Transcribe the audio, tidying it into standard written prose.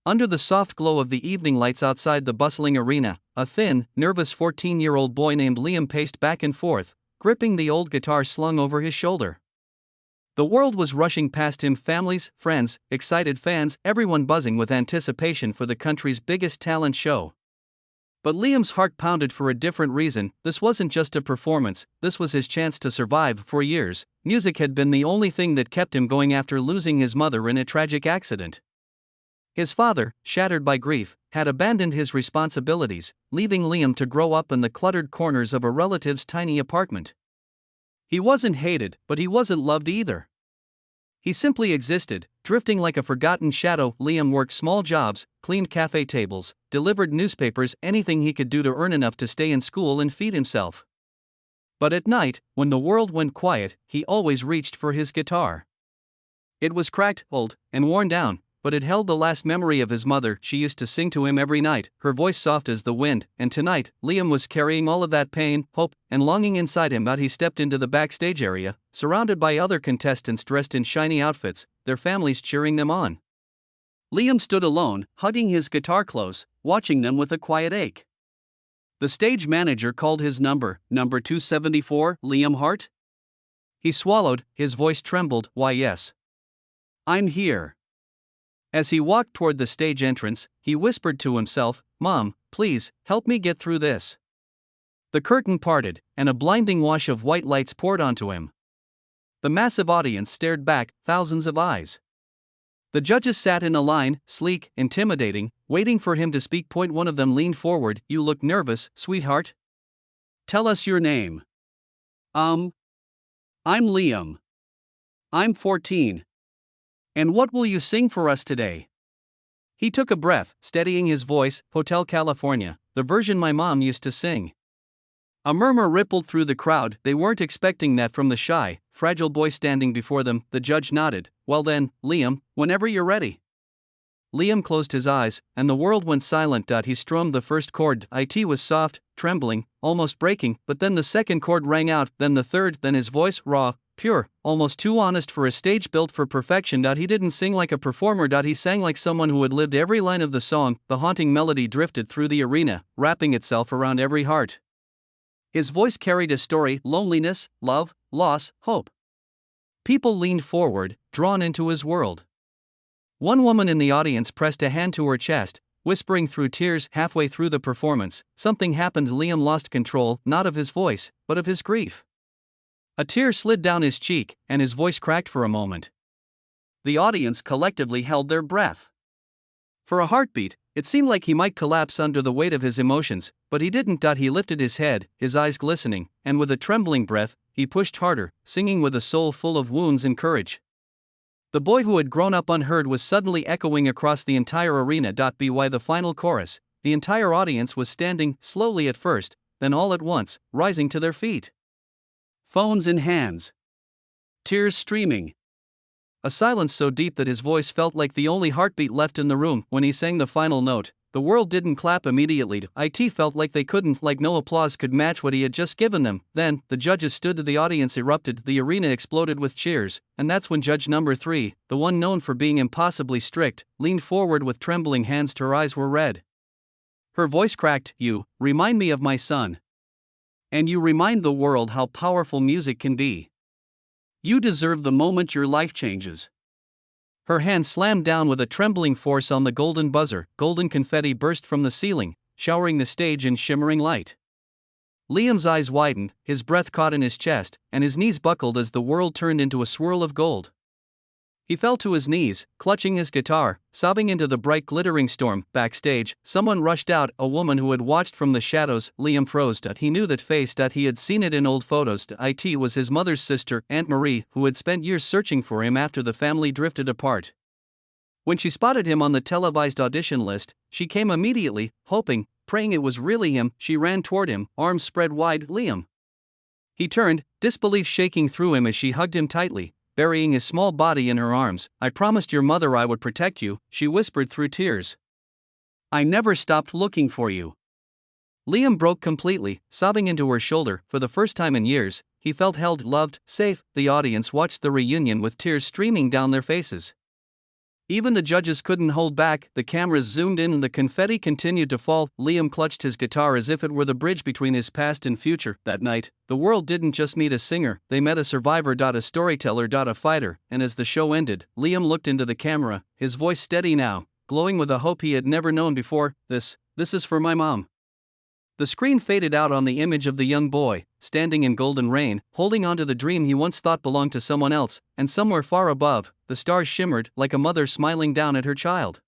Under the soft glow of the evening lights outside the bustling arena, a thin, nervous 14-year-old boy named Liam paced back and forth, gripping the old guitar slung over his shoulder. The world was rushing past him, families, friends, excited fans, everyone buzzing with anticipation for the country's biggest talent show. But Liam's heart pounded for a different reason. This wasn't just a performance, this was his chance to survive. For years, music had been the only thing that kept him going after losing his mother in a tragic accident. His father, shattered by grief, had abandoned his responsibilities, leaving Liam to grow up in the cluttered corners of a relative's tiny apartment. He wasn't hated, but he wasn't loved either. He simply existed, drifting like a forgotten shadow. Liam worked small jobs, cleaned cafe tables, delivered newspapers, anything he could do to earn enough to stay in school and feed himself. But at night, when the world went quiet, he always reached for his guitar. It was cracked, old, and worn down, but it held the last memory of his mother. She used to sing to him every night, her voice soft as the wind, and tonight, Liam was carrying all of that pain, hope, and longing inside him. Out he stepped into the backstage area, surrounded by other contestants dressed in shiny outfits, their families cheering them on. Liam stood alone, hugging his guitar close, watching them with a quiet ache. The stage manager called his number 274, Liam Hart? He swallowed, his voice trembled. Why, yes. I'm here. As he walked toward the stage entrance, he whispered to himself, Mom, please, help me get through this. The curtain parted, and a blinding wash of white lights poured onto him. The massive audience stared back, thousands of eyes. The judges sat in a line, sleek, intimidating, waiting for him to speak. One of them leaned forward. You look nervous, sweetheart. Tell us your name. I'm Liam. I'm 14. And what will you sing for us today? He took a breath, steadying his voice. Hotel California, the version my mom used to sing. A murmur rippled through the crowd. They weren't expecting that from the shy, fragile boy standing before them. The judge nodded. Well then, Liam, whenever you're ready. Liam closed his eyes, and the world went silent. He strummed the first chord. It was soft, trembling, almost breaking, but then the second chord rang out, then the third, then his voice, raw, pure, almost too honest for a stage built for perfection. He didn't sing like a performer. He sang like someone who had lived every line of the song. The haunting melody drifted through the arena, wrapping itself around every heart. His voice carried a story: loneliness, love, loss, hope. People leaned forward, drawn into his world. One woman in the audience pressed a hand to her chest, whispering through tears. Halfway through the performance, something happened. Liam lost control, not of his voice, but of his grief. A tear slid down his cheek, and his voice cracked for a moment. The audience collectively held their breath. For a heartbeat, it seemed like he might collapse under the weight of his emotions, but he didn't. He lifted his head, his eyes glistening, and with a trembling breath, he pushed harder, singing with a soul full of wounds and courage. The boy who had grown up unheard was suddenly echoing across the entire arena. By the final chorus, the entire audience was standing, slowly at first, then all at once, rising to their feet. Phones in hands. Tears streaming. A silence so deep that his voice felt like the only heartbeat left in the room. When he sang the final note, the world didn't clap immediately. It felt like they couldn't, like no applause could match what he had just given them. Then, the judges stood. The audience erupted, the arena exploded with cheers, and that's when judge number 3, the one known for being impossibly strict, leaned forward with trembling hands. Her eyes were red. Her voice cracked. You remind me of my son. And you remind the world how powerful music can be. You deserve the moment your life changes. Her hand slammed down with a trembling force on the golden buzzer. Golden confetti burst from the ceiling, showering the stage in shimmering light. Liam's eyes widened, his breath caught in his chest, and his knees buckled as the world turned into a swirl of gold. He fell to his knees, clutching his guitar, sobbing into the bright glittering storm. Backstage, someone rushed out, a woman who had watched from the shadows. Liam froze. He knew that face. He had seen it in old photos. It was his mother's sister, Aunt Marie, who had spent years searching for him after the family drifted apart. When she spotted him on the televised audition list, she came immediately, hoping, praying it was really him. She ran toward him, arms spread wide. Liam. He turned, disbelief shaking through him as she hugged him tightly, burying his small body in her arms. I promised your mother I would protect you, she whispered through tears. I never stopped looking for you. Liam broke completely, sobbing into her shoulder. For the first time in years, he felt held, loved, safe. The audience watched the reunion with tears streaming down their faces. Even the judges couldn't hold back, the cameras zoomed in and the confetti continued to fall. Liam clutched his guitar as if it were the bridge between his past and future. That night, the world didn't just meet a singer, they met a survivor, a storyteller, a fighter, and as the show ended, Liam looked into the camera, his voice steady now, glowing with a hope he had never known before. This is for my mom. The screen faded out on the image of the young boy, standing in golden rain, holding onto the dream he once thought belonged to someone else, and somewhere far above, the stars shimmered like a mother smiling down at her child.